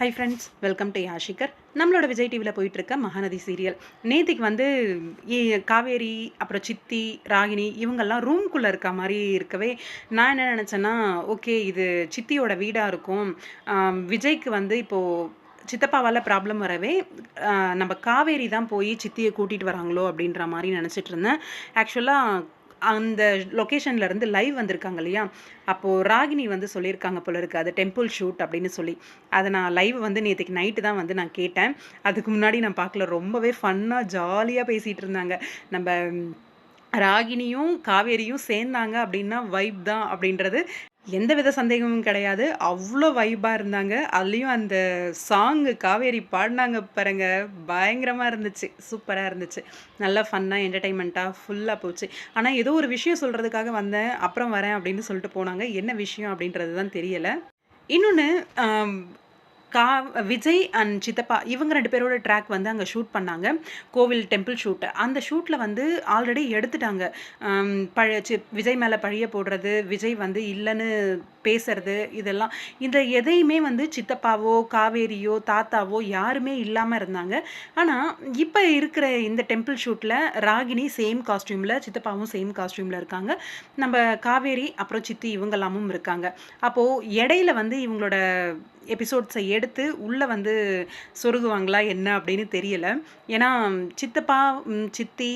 High friends, welcome to யாஷிகர். நம்மளோட விஜய் டிவியில் போயிட்டுருக்க மகாநதி சீரியல் நேத்திக்கு வந்து காவேரி, அப்புறம் சித்தி, ராகினி இவங்கெல்லாம் ரூம்குள்ளே இருக்க மாதிரி இருக்கவே நான் என்ன நினச்சேன்னா, ஓகே இது சித்தியோட வீடாக இருக்கும். விஜய்க்கு வந்து இப்போது சித்தப்பாவால் ப்ராப்ளம் வரவே நம்ம காவேரி தான் போய் சித்தியை கூட்டிகிட்டு வராங்களோ அப்படின்ற மாதிரி நினச்சிட்டு இருந்தேன். ஆக்சுவலாக அந்த லொக்கேஷன்ல இருந்து லைவ் வந்திருக்காங்க இல்லையா, அப்போது ராகினி வந்து சொல்லியிருக்காங்க போல இருக்கு, அது டெம்பிள் ஷூட் அப்படின்னு சொல்லி. அதை நான் லைவ் வந்து நேற்றுக்கு நைட்டு தான் வந்து நான் கேட்டேன். அதுக்கு முன்னாடி நான் பார்க்கல. ரொம்பவே ஃபன்னாக ஜாலியாக பேசிகிட்டு இருந்தாங்க. நம்ம ராகினியும் காவேரியும் சேர்ந்தாங்க அப்படின்னா வைப் தான் அப்படின்றது எந்தவித சந்தேகமும் கிடையாது. அவ்வளோ வைப்பாக இருந்தாங்க. அதுலேயும் அந்த சாங்கு காவேரி பாடினாங்க பாருங்க, பயங்கரமாக இருந்துச்சு, சூப்பராக இருந்துச்சு. நல்லா ஃபன்னாக என்டர்டெயின்மெண்ட்டாக ஃபுல்லாக போச்சு. ஆனால் ஏதோ ஒரு விஷயம் சொல்கிறதுக்காக வந்தேன், அப்புறம் வரேன் அப்படின்னு சொல்லிட்டு போனாங்க. என்ன விஷயம் அப்படின்றது தான் தெரியலை. இன்னொன்று, கா விஜய் அண்ட் சித்தப்பா இவங்க 2 பேரோட ட்ராக் வந்து அங்கே ஷூட் பண்ணாங்க. கோவில் டெம்பிள் ஷூட். அந்த ஷூட்டில் வந்து ஆல்ரெடி எடுத்துட்டாங்க. விஜய் மேலே பழிய போடுறது, விஜய் வந்து இல்லைன்னு பேசுறது, இதெல்லாம் இந்த எதையுமே வந்து சித்தப்பாவோ காவேரியோ தாத்தாவோ யாருமே இல்லாமல் இருந்தாங்க. ஆனால் இப்போ இருக்கிற இந்த டெம்பிள் ஷூட்டில் ராகினி சேம் காஸ்டியூமில், சித்தப்பாவும் சேம் காஸ்டியூமில் இருக்காங்க. நம்ம காவேரி அப்புறம் சித்தி இவங்கெல்லாமும் இருக்காங்க. அப்போது இடையில வந்து இவங்களோட எபிசோட்ஸை எடுத்து உள்ளே வந்து சொருகுவாங்களா என்ன அப்படின்னு தெரியல. ஏன்னா சித்தப்பா, சித்தி,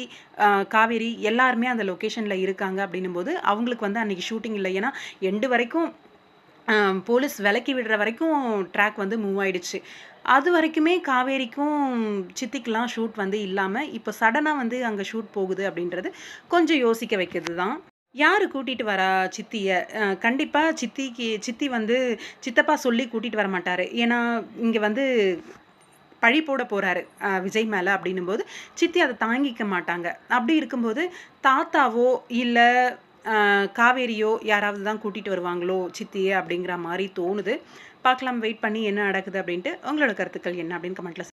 காவேரி எல்லாருமே அந்த லொக்கேஷனில் இருக்காங்க அப்படின்னும்போது அவங்களுக்கு வந்து அன்றைக்கி ஷூட்டிங் இல்லை. ஏன்னா எண்டு வரைக்கும் போலீஸ் விலக்கி விடுற வரைக்கும் ட்ராக் வந்து மூவ் ஆயிடுச்சு. அது வரைக்குமே காவேரிக்கும் சித்திக்கெலாம் ஷூட் வந்து இல்லாமல் இப்போ சடனாக வந்து அங்கே ஷூட் போகுது அப்படின்றது கொஞ்சம் யோசிக்க வைக்கிறது தான். யார் கூட்டிகிட்டு வரா சித்தியை? கண்டிப்பாக சித்தி வந்து சித்தப்பா சொல்லி கூட்டிகிட்டு வர மாட்டார். ஏன்னா இங்கே வந்து பழி போட போகிறாரு விஜய் மேலே அப்படின்னும்போது சித்தி அதை தாங்கிக்க மாட்டாங்க. அப்படி இருக்கும்போது தாத்தாவோ இல்லை காவேரியோ யாராவது தான் கூட்டிகிட்டு வருவாங்களோ சித்தியை அப்படிங்கிற மாதிரி தோணுது. பார்க்கலாம், வெயிட் பண்ணி என்ன நடக்குது அப்படின்ட்டு. உங்களோட கருத்துக்கள் என்ன அப்படின்னு கமெண்ட்டில்